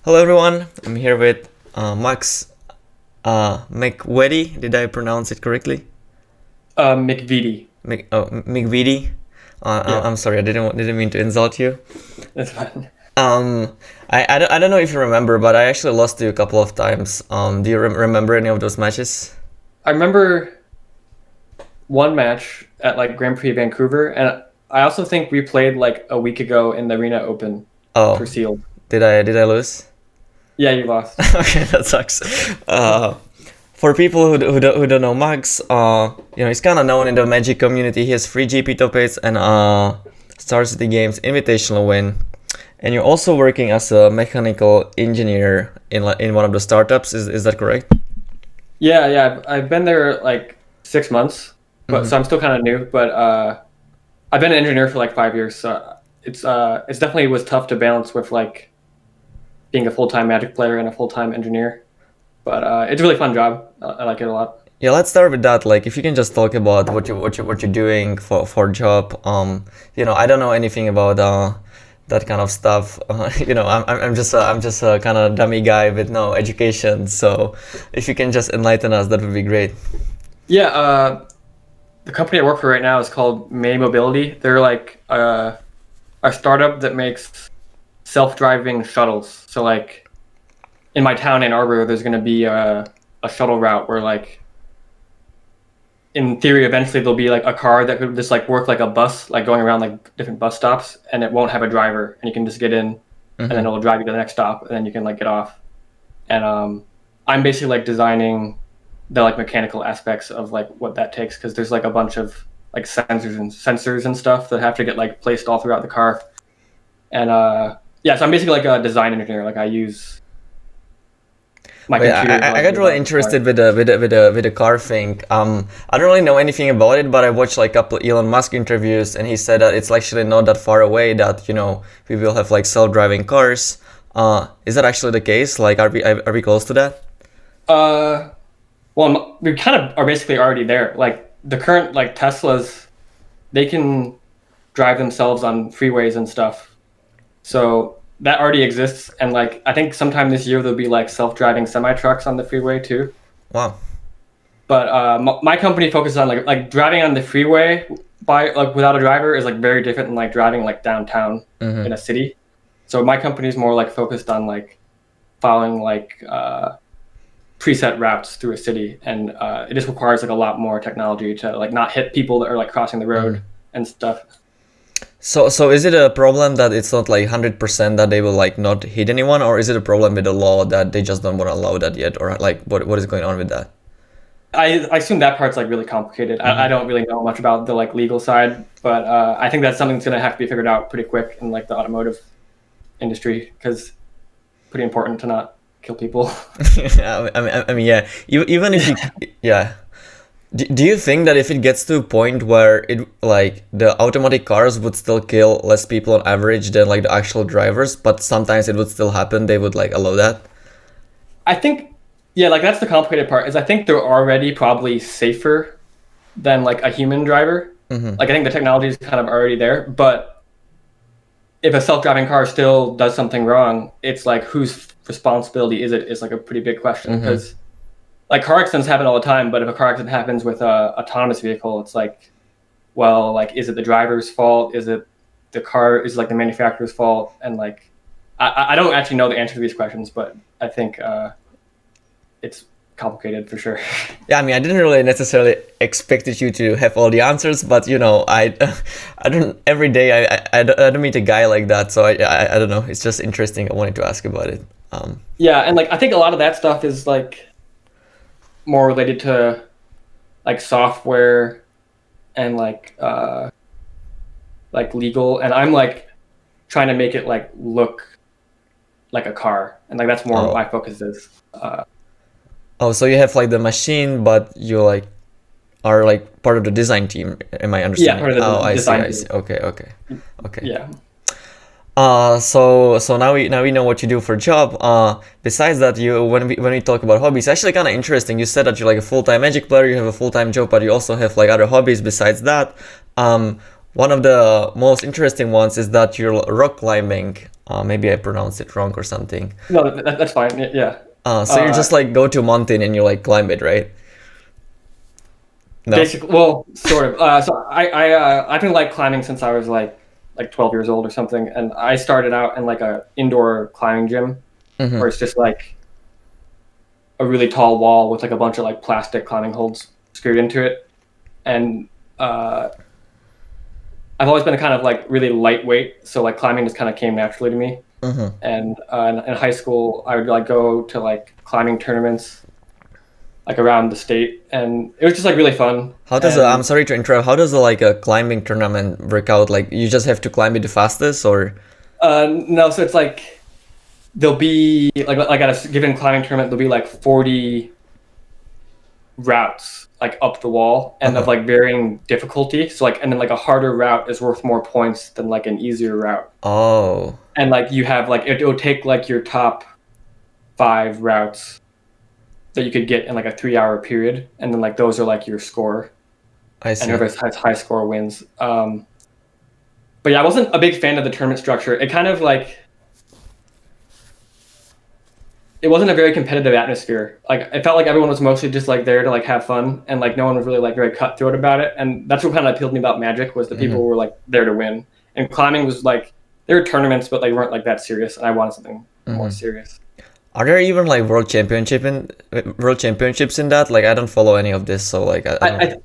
Hello everyone, I'm here with McVety. Did I pronounce it correctly? McVety. McVety. Yeah. I'm sorry, I didn't mean to insult you. That's fine. I don't know if you remember, but I actually lost to you a couple of times. Do you remember any of those matches? I remember one match at like Grand Prix Vancouver, and I also think we played like a week ago in the Arena Open Oh, for Sealed. did I lose? Yeah, you lost. Okay, that sucks. For people who don't know Max, he's kind of known in the Magic community. He has 3 GP top 8s and Star City Games Invitational win. And you're also working as a mechanical engineer in one of the startups. Is that correct? Yeah. I've been there like 6 months, but so I'm still kind of new. But I've been an engineer for like 5 years, so it's definitely was tough to balance with like being a full-time Magic player and a full-time engineer. But it's a really fun job. I like it a lot. Yeah, let's start with that. Like, if you can just talk about what you're doing for job. I don't know anything about that kind of stuff. I'm just a kind of dummy guy with no education. So, if you can just enlighten us, that would be great. Yeah, the company I work for right now is called May Mobility. They're like a startup that makes self-driving shuttles. So like in my town, Ann Arbor, there's going to be a shuttle route where like in theory eventually there'll be like a car that could just like work like a bus, like going around like different bus stops, and it won't have a driver, and you can just get in and then it'll drive you to the next stop, and then you can like get off. And I'm basically like designing the like mechanical aspects of like what that takes, because there's like a bunch of like sensors and stuff that have to get like placed all throughout the car. And so I'm basically like a design engineer. Like I use my computer. I got really interested with the car thing. I don't really know anything about it, but I watched like a couple Elon Musk interviews, and he said that it's actually not that far away that we will have like self-driving cars. Is that actually the case? Like, are we close to that? Well, we kind of are basically already there. Like the current like Teslas, they can drive themselves on freeways and stuff. So that already exists, and like I think sometime this year there'll be like self-driving semi-trucks on the freeway too. Wow. But my company focuses on like driving on the freeway by like without a driver is like very different than like driving like downtown in a city. So my company is more like focused on like following like preset routes through a city, and it just requires like a lot more technology to like not hit people that are like crossing the road and stuff. So is it a problem that it's not like 100% that they will like not hit anyone, or is it a problem with the law that they just don't want to allow that yet, or like what is going on with that? I assume that part's like really complicated. I don't really know much about the like legal side, but I think that's something that's gonna have to be figured out pretty quick in like the automotive industry, because it's pretty important to not kill people. I mean, yeah. Even if you, yeah. Do you think that if it gets to a point where it like the automatic cars would still kill less people on average than like the actual drivers, but sometimes it would still happen, they would like allow that? I think, yeah, like that's the complicated part, is I think they're already probably safer than like a human driver. Like I think the technology is kind of already there, but if a self-driving car still does something wrong, it's like whose responsibility is it is like a pretty big question, because like car accidents happen all the time, but if a car accident happens with a autonomous vehicle, it's like, well, like, is it the driver's fault? Is it the car? Is it like the manufacturer's fault? And like, I don't actually know the answer to these questions, but I think it's complicated for sure. Yeah, I mean, I didn't really necessarily expected you to have all the answers, but I don't every day I don't meet a guy like that, so I don't know. It's just interesting. I wanted to ask about it. Yeah, and like I think a lot of that stuff is like more related to like software and like legal, and I'm like trying to make it like look like a car, and like that's more what my focus is. So you have like the machine, but you like are like part of the design team. Am I understanding? Yeah, part of the design team. I see. Okay. Yeah. So now we know what you do for a job. Besides that, when we talk about hobbies, actually kind of interesting. You said that you're like a full-time Magic player, you have a full-time job, but you also have like other hobbies besides that. One of the most interesting ones is that you're rock climbing. Maybe I pronounced it wrong or something. No, that's fine. Yeah. So you just like go to a mountain and you like climb it, right? No. Basically, well, sort of. So I've been like climbing since I was like 12 years old or something, and I started out in like a indoor climbing gym Mhm. where it's just like a really tall wall with like a bunch of like plastic climbing holds screwed into it, and I've always been kind of like really lightweight, so like climbing just kind of came naturally to me. Mhm. And in high school, I would like go to like climbing tournaments like around the state, and it was just like really fun. How does I'm sorry to interrupt. How does like a climbing tournament work out? Like you just have to climb it the fastest, or? No, so it's like there'll be like at a given climbing tournament there'll be like 40 routes like up the wall and of like varying difficulty. So like and then like a harder route is worth more points than like an easier route. Oh. And like you have like it'll take like your top 5 routes that you could get in like a 3-hour period, and then like those are like your score. I see. And whoever has high score wins. But yeah, I wasn't a big fan of the tournament structure. It kind of like it wasn't a very competitive atmosphere. Like it felt like everyone was mostly just like there to like have fun, and like no one was really like very cutthroat about it. And that's what kind of appealed to me about Magic was that people were like there to win. And climbing was like there were tournaments, but they weren't like that serious. And I wanted something more serious. Are there even like world championships in that? Like I don't follow any of this, so like I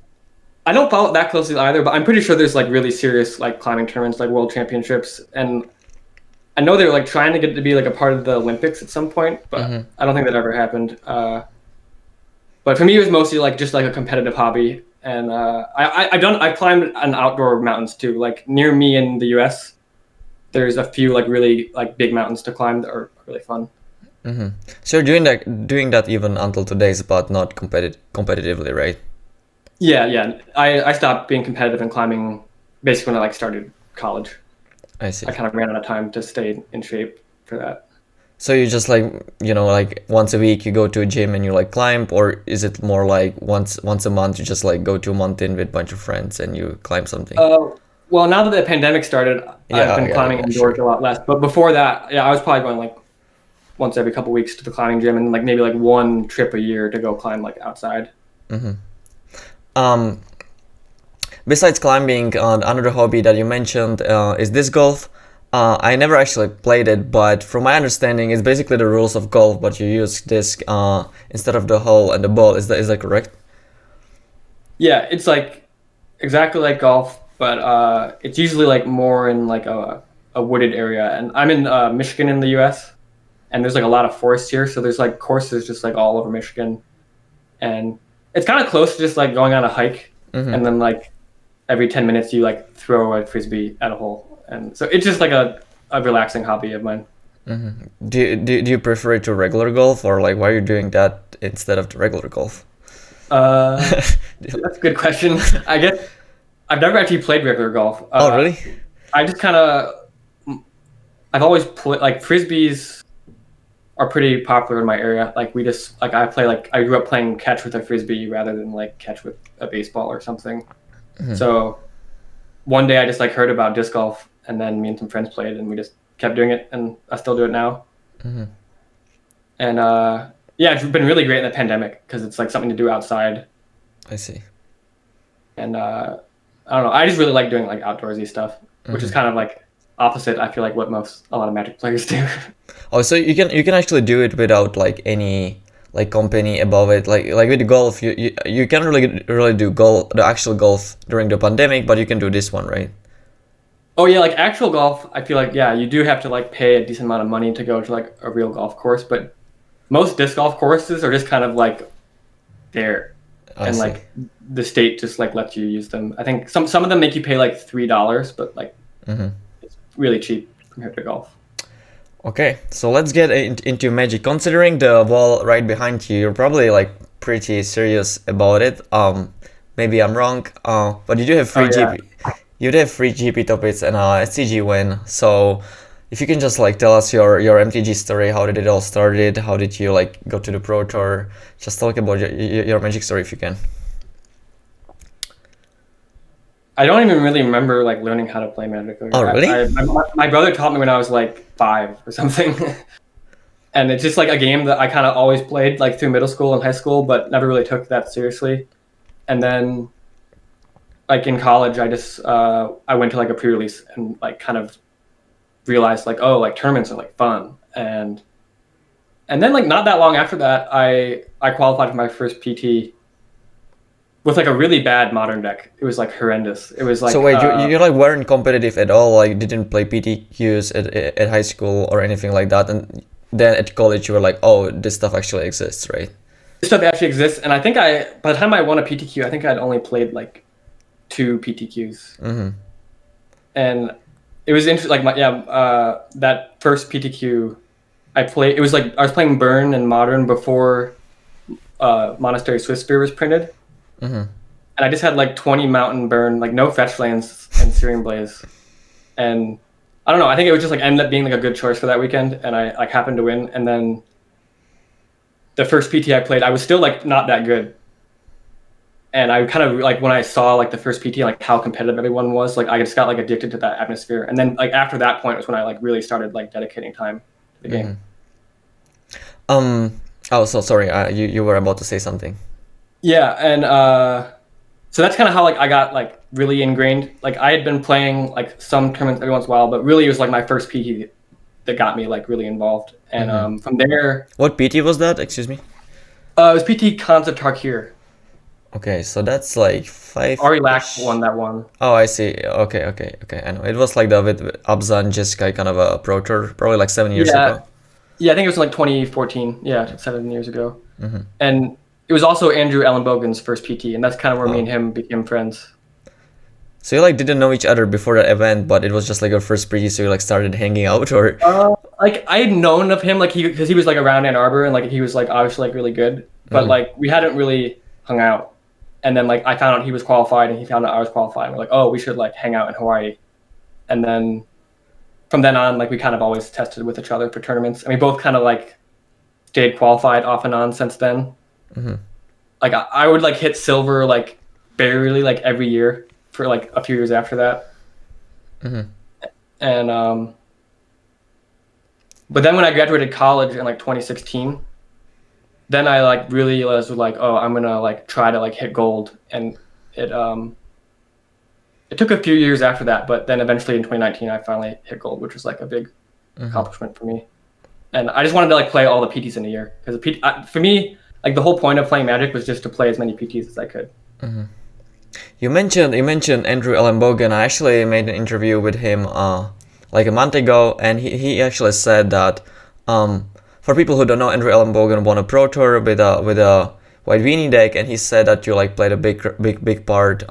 don't follow it that closely either, but I'm pretty sure there's like really serious like climbing tournaments, like world championships, and I know they're like trying to get to be like a part of the Olympics at some point, but I don't think that ever happened. But for me, it was mostly like just like a competitive hobby, and I've climbed on outdoor mountains too. Like near me in the U.S., there's a few like really like big mountains to climb that are really fun. So you're doing that even until today's, but not competitively, right? Yeah. I stopped being competitive in climbing basically when I like started college. I see. I kind of ran out of time to stay in shape for that. So you just like like once a week you go to a gym and you like climb, or is it more like once a month you just like go to a mountain with a bunch of friends and you climb something? Well, now that the pandemic started, I've been climbing indoors a lot less. But before that, yeah, I was probably going like once every couple weeks to the climbing gym, and like maybe like one trip a year to go climb like outside. Besides climbing, another hobby that you mentioned is disc golf. I never actually played it, but from my understanding, it's basically the rules of golf, but you use disc instead of the hole and the ball. Is that correct? Yeah, it's like exactly like golf, but it's usually like more in like a wooded area. And I'm in Michigan in the U.S., and there's like a lot of forests here, so there's like courses just like all over Michigan, and it's kind of close to just like going on a hike, and then like every 10 minutes you like throw a frisbee at a hole, and so it's just like a relaxing hobby of mine. Do you prefer it to regular golf, or like why are you doing that instead of the regular golf? That's a good question. I guess I've never actually played regular golf. Oh, really? I just kind of I've always played like frisbees are pretty popular in my area. Like we just like I grew up playing catch with a frisbee rather than like catch with a baseball or something. So one day I just like heard about disc golf, and then me and some friends played, and we just kept doing it, and I still do it now. And yeah, it's been really great in the pandemic because it's like something to do outside. I see. And I don't know, I just really like doing like outdoorsy stuff, which is kind of like opposite, I feel like, what a lot of Magic players do. Oh, so you can actually do it without like any like company above it, like with the golf, you can't really do the actual golf during the pandemic, but you can do this one, right? Oh yeah, like actual golf, I feel like you do have to like pay a decent amount of money to go to like a real golf course, but most disc golf courses are just kind of like there, and like the state just like lets you use them. I think some of them make you pay like $3, but like it's really cheap compared to golf. Okay, so let's get into Magic. Considering the wall right behind you, you're probably like pretty serious about it. Maybe I'm wrong. But you do have free GP. You do have free GP topics and SCG win. So if you can just like tell us your MTG story, how did it all started? How did you like go to the Pro Tour? Just talk about your Magic story if you can. I don't even really remember like learning how to play Magic. Oh, really? My brother taught me when I was like 5 or something. And it's just like a game that I kind of always played like through middle school and high school, but never really took that seriously. And then like in college, I went to like a pre-release and like kind of realized like, oh, like tournaments are like fun. And then like not that long after that, I qualified for my first PT with like a really bad modern deck. It was like horrendous. It was like, so wait, you like weren't competitive at all, like didn't play PTQs at high school or anything like that, and then at college you were like, oh, this stuff actually exists, right? This stuff actually exists, and I think by the time I won a PTQ, I think I'd only played like 2 PTQs. Mm-hmm. And it was interesting, like that first PTQ I played, it was like I was playing Burn and Modern before Monastery Swift Spear was printed. Mm-hmm. And I just had like 20 Mountain Burn, like no fetch lands and Searing Blaze. And I don't know, I think it was just like ended up being like a good choice for that weekend, and I like happened to win. And then the first PT I played, I was still like not that good. And I kind of like when I saw like the first PT, like how competitive everyone was, like I just got like addicted to that atmosphere. And then like after that point was when I like really started like dedicating time to the game. Oh, so sorry, you were about to say something. Yeah, and so that's kind of how like I got like really ingrained. Like I had been playing like some tournaments every once in a while, but really it was like my first PT that got me like really involved. And from there, what PT was that? Excuse me. It was PT Kanza Tarkir. Okay, so that's like 5. Ari Lack won that one. Oh, I see. Okay. I know. It was like the with Abza and Jessica kind of a Pro Tour, probably like 7 years ago. Yeah, I think it was like 2014. Yeah, 7 years ago. And it was also Andrew Ellenbogen's first PT, and that's kind of where me and him became friends. So you like didn't know each other before the event, but it was just like your first PT, so you like started hanging out, or? Like I had known of him, like because he was like around Ann Arbor, and like he was like obviously like really good, but like we hadn't really hung out. And then like I found out he was qualified, and he found out I was qualified. And we're like, oh, we should like hang out in Hawaii. And then from then on, like we kind of always tested with each other for tournaments, and we both kind of like stayed qualified off and on since then. Like I would like hit silver like barely like every year for like a few years after that. And but then when I graduated college in like 2016, then I like really was like, oh, I'm gonna like try to like hit gold. And it took a few years after that, but then eventually in 2019 I finally hit gold, which was like a big accomplishment for me. And I just wanted to like play all the PTs in a year, because for me, like the whole point of playing Magic was just to play as many PTs as I could. You mentioned Andrew Ellenbogen. I actually made an interview with him like a month ago, and he actually said that for people who don't know, Andrew Ellenbogen won a Pro Tour with a White Weenie deck, and he said that you like played a big part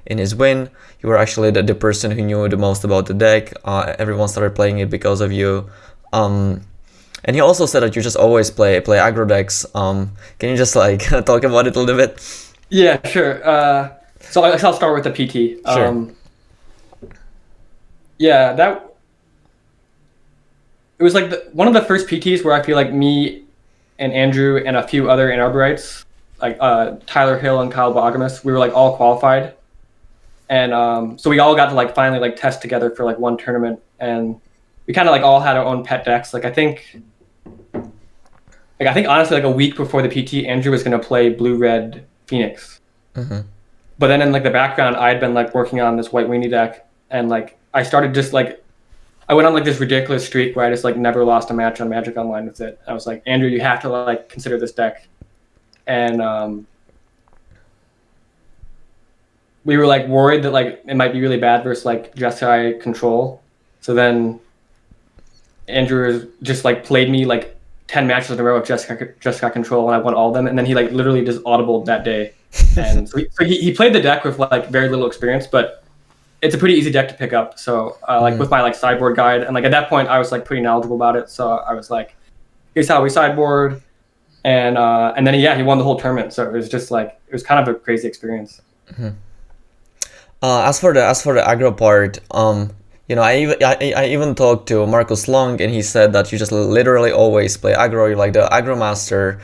in his win. You were actually the person who knew the most about the deck. Everyone started playing it because of you. And he also said that you just always play aggro decks. Can you just like talk about it a little bit? Yeah, sure. So I'll start with the PT. Sure. Yeah, it was like one of the first PTs where I feel like me and Andrew and a few other Ann Arborites, like Tyler Hill and Kyle Boggamus, we were like all qualified. And so we all got to like finally like test together for like one tournament, and we kind of like all had our own pet decks. Like I think honestly like a week before the PT, Andrew was gonna play Blue-Red Phoenix. But then in like the background, I had been like working on this White Weenie deck, and like I started just like I went on like this ridiculous streak where I just like never lost a match on Magic Online with it. I was like, Andrew, you have to like consider this deck. And we were like worried that like it might be really bad versus like Jeskai Control. So then Andrew just like played me like 10 matches in a row of Jeskai Control, and I won all of them. And then he like literally just audibled that day. And so he played the deck with like very little experience, but it's a pretty easy deck to pick up. So like with my like sideboard guide, and like at that point I was like pretty knowledgeable about it. So I was like, here's how we sideboard, and then he won the whole tournament. So it was just like it was kind of a crazy experience. As for the aggro part, I even talked to Marcus Long, and he said that you just literally always play aggro. You're like the aggro master.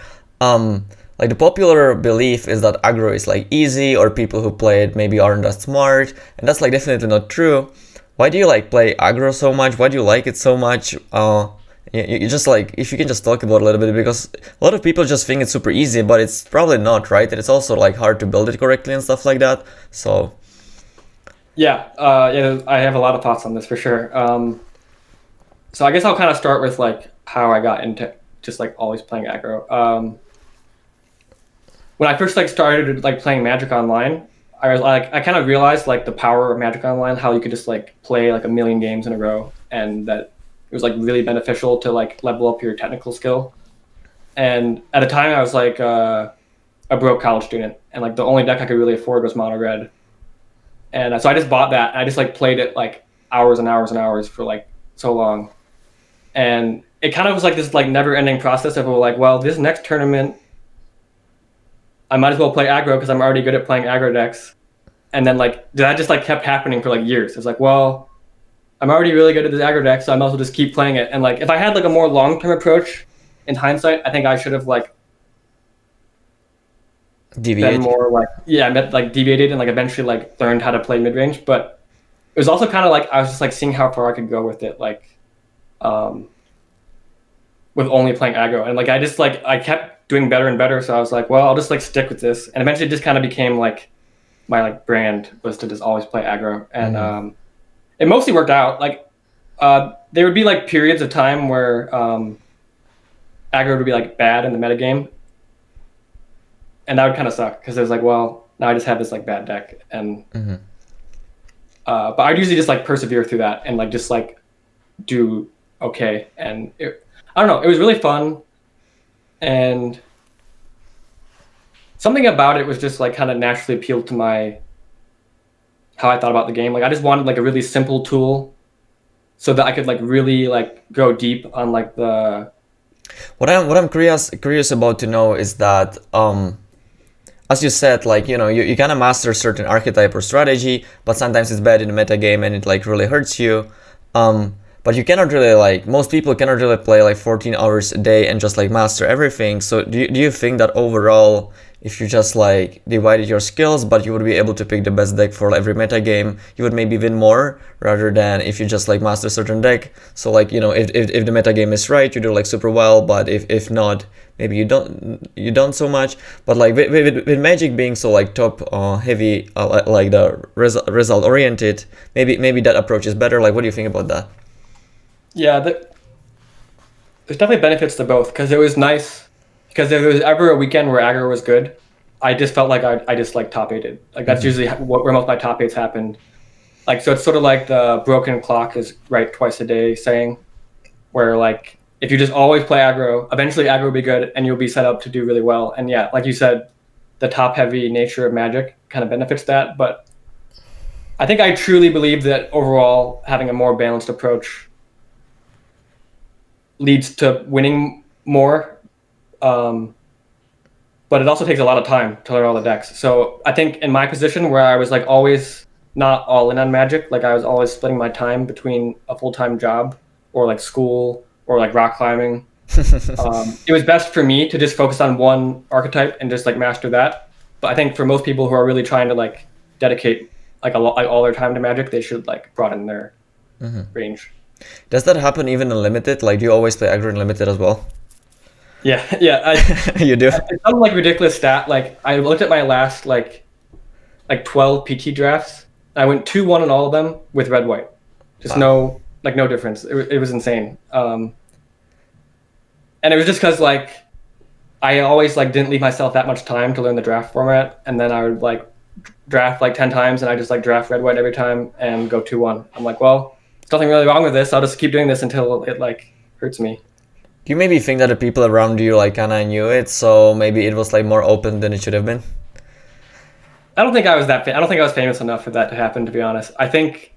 Like the popular belief is that aggro is like easy, or people who play it maybe aren't that smart, and that's like definitely not true. Why do you like play aggro so much? Why do you like it so much? You just like, if you can just talk about it a little bit, because a lot of people just think it's super easy, but it's probably not, right? And it's also like hard to build it correctly and stuff like that. So Yeah, I have a lot of thoughts on this for sure. So I guess I'll kind of start with like how I got into just like always playing aggro. When I first like started like playing Magic Online, I kind of realized like the power of Magic Online, how you could just like play like a million games in a row, and that it was like really beneficial to like level up your technical skill. And at the time, I was like a broke college student, and like the only deck I could really afford was mono red. And so I just bought that, and I just like played it like hours and hours and hours for like so long. And it kind of was like this like never ending process of like, well, this next tournament, I might as well play aggro because I'm already good at playing aggro decks. And then like that just like kept happening for like years. It's like, well, I'm already really good at this aggro deck, so I might as well just keep playing it. And like if I had like a more long-term approach in hindsight, I think I should have like deviate. been more like deviated and like eventually like learned how to play mid-range. But it was also kind of like I was just like seeing how far I could go with it, like with only playing aggro. And like I kept doing better and better, so I was like, well, I'll just like stick with this. And eventually it just kind of became like my like brand was to just always play aggro. And it mostly worked out. Like there would be like periods of time where aggro would be like bad in the metagame, and that would kind of suck because it was like, well, now I just have this like bad deck. And but I'd usually just like persevere through that and like just like do okay. And I don't know, it was really fun, and something about it was just like kind of naturally appealed to my how I thought about the game. Like I just wanted like a really simple tool so that I could like really like go deep on like the What I'm curious about to know is that as you said, like you kind of master certain archetype or strategy, but sometimes it's bad in the meta game and it like really hurts you. But you cannot really like, most people cannot really play like 14 hours a day and just like master everything. So do you think that overall, if you just like divided your skills, but you would be able to pick the best deck for every meta game, you would maybe win more rather than if you just like master a certain deck? So like, if the meta game is right, you do like super well, but if not, maybe you don't so much. But like with Magic being so like top heavy, like the result oriented, maybe that approach is better. Like, what do you think about that? Yeah, there's definitely benefits to both, because it was nice. Because if there was ever a weekend where aggro was good, I just felt like I just like top eighted. Like that's usually where most of my top eights happened. Like so, it's sort of like the broken clock is right twice a day saying, where like if you just always play aggro, eventually aggro will be good and you'll be set up to do really well. And yeah, like you said, the top heavy nature of Magic kind of benefits that. But I think I truly believe that overall having a more balanced approach leads to winning more. But it also takes a lot of time to learn all the decks. So I think in my position where I was like always not all in on Magic, like I was always splitting my time between a full-time job or like school or like rock climbing. It was best for me to just focus on one archetype and just like master that. But I think for most people who are really trying to like dedicate like all their time to Magic, they should like broaden their range. Does that happen even in limited? Like, do you always play aggro in limited as well? Yeah. You do? It's some like ridiculous stat. Like I looked at my last like 12 PT drafts. I went 2-1 in all of them with red white. Just no difference. It was insane. And it was just because like I always like didn't leave myself that much time to learn the draft format, and then I would like draft like 10 times, and I just like draft red white every time and go 2-1. I'm like, well, there's nothing really wrong with this. I'll just keep doing this until it like hurts me. Do you maybe think that the people around you like kind of knew it, so maybe it was like more open than it should have been? I don't think I was I don't think I was famous enough for that to happen, to be honest. I think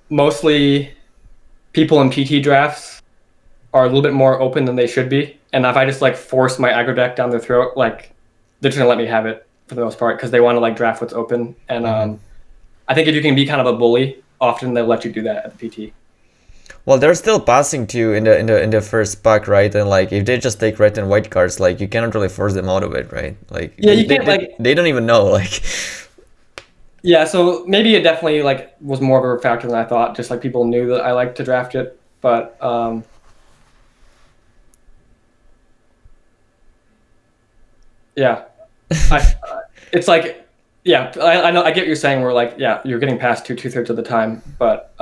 mostly people in PT drafts are a little bit more open than they should be. And if I just like force my aggro deck down their throat, like they're just gonna let me have it for the most part because they want to like draft what's open. And I think if you can be kind of a bully often they'll let you do that at the PT. Well, they're still passing to you in the first pack, right? And like if they just take red and white cards, like you cannot really force them out of it, right? Like Yeah, you can't they don't even know, like. Yeah, so maybe it definitely like was more of a factor than I thought. Just like people knew that I liked to draft it, but yeah, it's like yeah, I know I get what you're saying. Where like yeah, you're getting past two-thirds of the time, but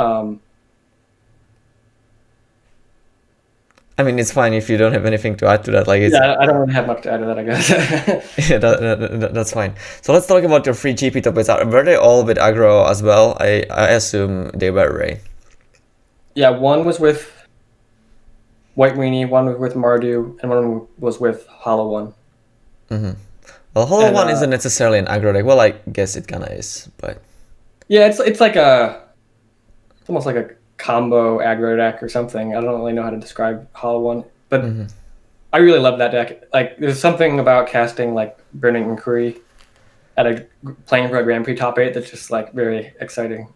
I mean, it's fine if you don't have anything to add to that. Like, it's, yeah, I don't really have much to add to that, I guess. yeah, that's fine. So let's talk about your free GP topics. Were they all with aggro as well? I assume they were, right? Yeah, one was with White Weenie, one was with Mardu, and one was with Hollow One. Mm-hmm. Well, Hollow One isn't necessarily an aggro deck. Well, I guess it kind of is, but yeah, it's like it's almost like a combo aggro deck or something. I don't really know how to describe Hollow One, but I really love that deck. Like, there's something about casting like Burning Inquiry at playing for a Grand Prix top 8 that's just like very exciting.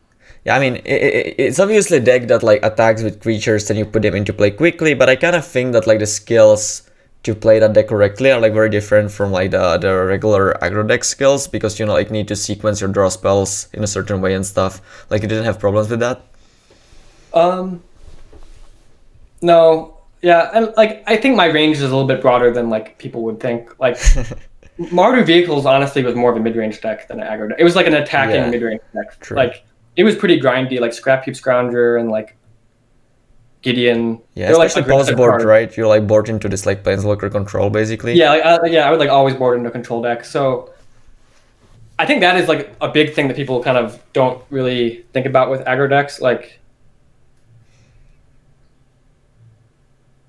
yeah, I mean, it's obviously a deck that like attacks with creatures and you put them into play quickly, but I kind of think that like the skills to play that deck correctly are like very different from like the regular aggro deck skills, because you know like need to sequence your draw spells in a certain way and stuff. Like, you didn't have problems with that? No, yeah, and like I think my range is a little bit broader than like people would think. Like Mardu Vehicles honestly was more of a mid-range deck than an aggro deck. It was like an attacking mid-range deck. True. Like it was pretty grindy, like Scrap Heap Scrounger and like Gideon. Yeah, they're especially like post board, right? You're like board into this like Planeswalker control, basically. Yeah, I would like always board into control deck. So I think that is like a big thing that people kind of don't really think about with aggro decks. Like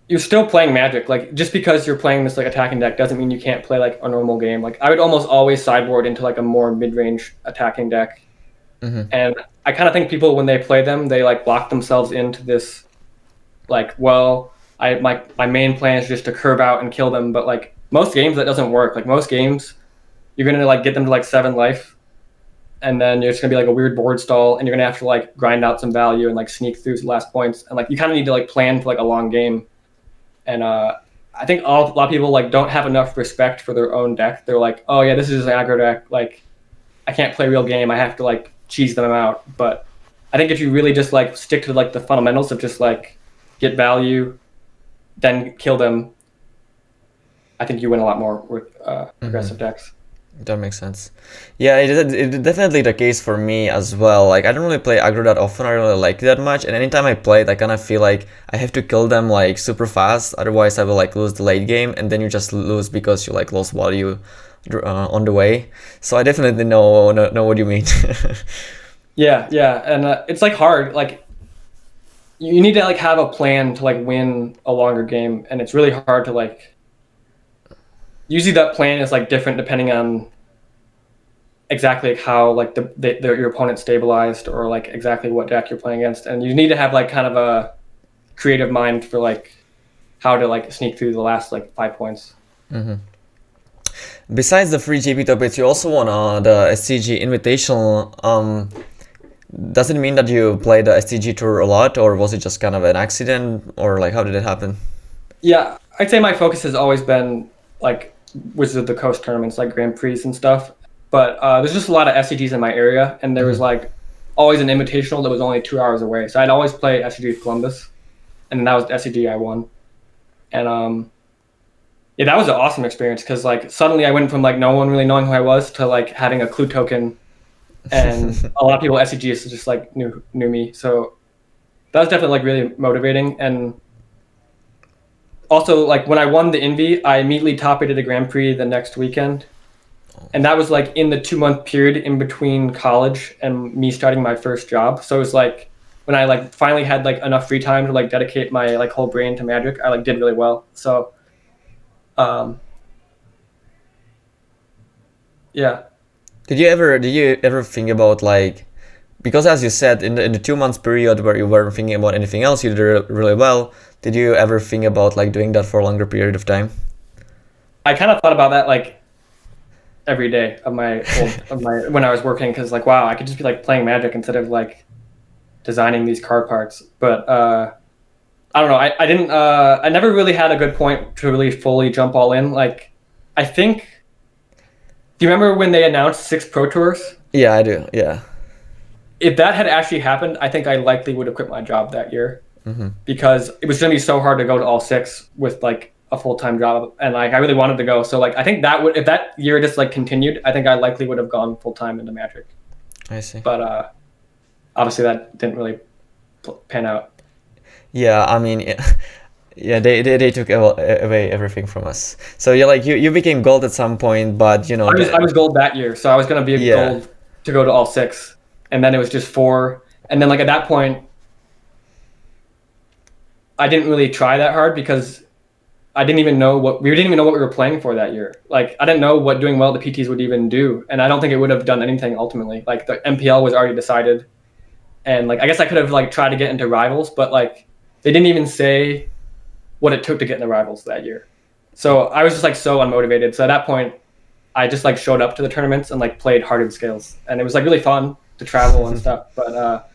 you're still playing Magic. Like just because you're playing this like attacking deck doesn't mean you can't play like a normal game. Like I would almost always sideboard into like a more mid-range attacking deck. And I kind of think people when they play them, they like lock themselves into this like, well, my main plan is just to curve out and kill them, but like most games that doesn't work. Like most games you're gonna like get them to like 7 life, and then there's gonna be like a weird board stall, and you're gonna have to like grind out some value and like sneak through the last points, and like you kind of need to like plan for like a long game. And I think a lot of people like don't have enough respect for their own deck. They're like, oh yeah, this is an aggro deck. Like I can't play real game. I have to like cheese them out. But I think if you really just like stick to like the fundamentals of just like get value, then kill them, I think you win a lot more with aggressive decks. That makes sense. Yeah, it's definitely the case for me as well. Like I don't really play aggro that often. I don't really like it that much. And anytime I play it, I kind of feel like I have to kill them like super fast. Otherwise, I will like lose the late game, and then you just lose because you like lost value on the way. So I definitely know what you mean. Yeah, and it's like hard. Like you need to like have a plan to like win a longer game, and it's really hard to like. Usually that plan is like different depending on exactly how like your opponent stabilized, or like exactly what deck you're playing against, and you need to have like kind of a creative mind for like how to like sneak through the last like 5 points. Besides the free GP topics, you also won the SCG Invitational. Does it mean that you played the SCG tour a lot, or was it just kind of an accident, or like how did it happen? Yeah, I'd say my focus has always been like Wizards of the Coast tournaments, like Grand Prix and stuff. But there's just a lot of SCGs in my area, and there was like always an invitational that was only 2 hours away. So I'd always play SCG Columbus, and that was the SCG I won. And yeah, that was an awesome experience because like suddenly I went from like no one really knowing who I was to like having a clue token, and a lot of people at SCGs just like knew me. So that was definitely like really motivating. And also, like when I won the Invi, I immediately top eighted the Grand Prix the next weekend, and that was like in the 2-month period in between college and me starting my first job. So it was like when I like finally had like enough free time to like dedicate my like whole brain to Magic, I like did really well. So, yeah. Did you ever think about like, because as you said in the 2 months period where you weren't thinking about anything else, you did really well. Did you ever think about like doing that for a longer period of time? I kind of thought about that like every day of my when I was working, because like wow, I could just be like playing Magic instead of like designing these card parts. But I don't know. I didn't. I never really had a good point to really fully jump all in. Like, I think. Do you remember when they announced 6 Pro Tours? Yeah, I do. Yeah. If that had actually happened, I think I likely would have quit my job that year, because it was going to be so hard to go to all 6 with like a full-time job, and like I really wanted to go. So like I think that would, if that year just like continued, I think I likely would have gone full-time into Magic. I see. But obviously that didn't really pan out. Yeah, I mean, yeah, they took away everything from us. So you're like you became gold at some point, but you know. I was gold that year, so I was going to be a gold to go to all 6, and then it was just 4, and then like at that point, I didn't really try that hard because we didn't even know what we were playing for that year. Like I didn't know what doing well at the PTs would even do, and I don't think it would have done anything ultimately. Like the MPL was already decided, and like I guess I could have like tried to get into rivals, but like they didn't even say what it took to get into rivals that year. So I was just like so unmotivated. So at that point, I just like showed up to the tournaments and like played hardened scales, and it was like really fun to travel and stuff. But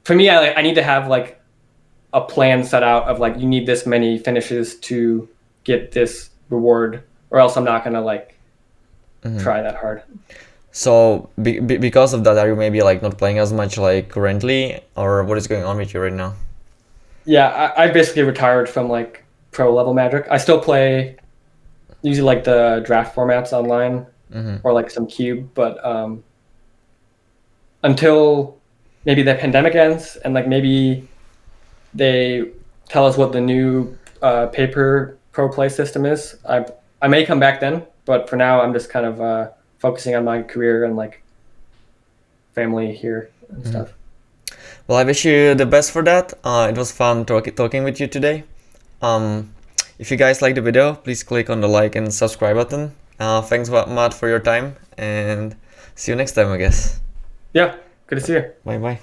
for me, I need to have like a plan set out of like you need this many finishes to get this reward, or else I'm not gonna like try that hard. So because of that, are you maybe like not playing as much like currently, or what is going on with you right now? Yeah, I basically retired from like pro level Magic. I still play usually like the draft formats online or like some cube, but until maybe the pandemic ends and like maybe they tell us what the new paper pro play system is, I may come back then, but for now I'm just kind of focusing on my career and like family here and stuff. Well, I wish you the best for that. It was fun talking with you today. If you guys liked the video, please click on the like and subscribe button. Thanks, Matt, for your time, and see you next time, I guess. Yeah, good to see you. Bye-bye.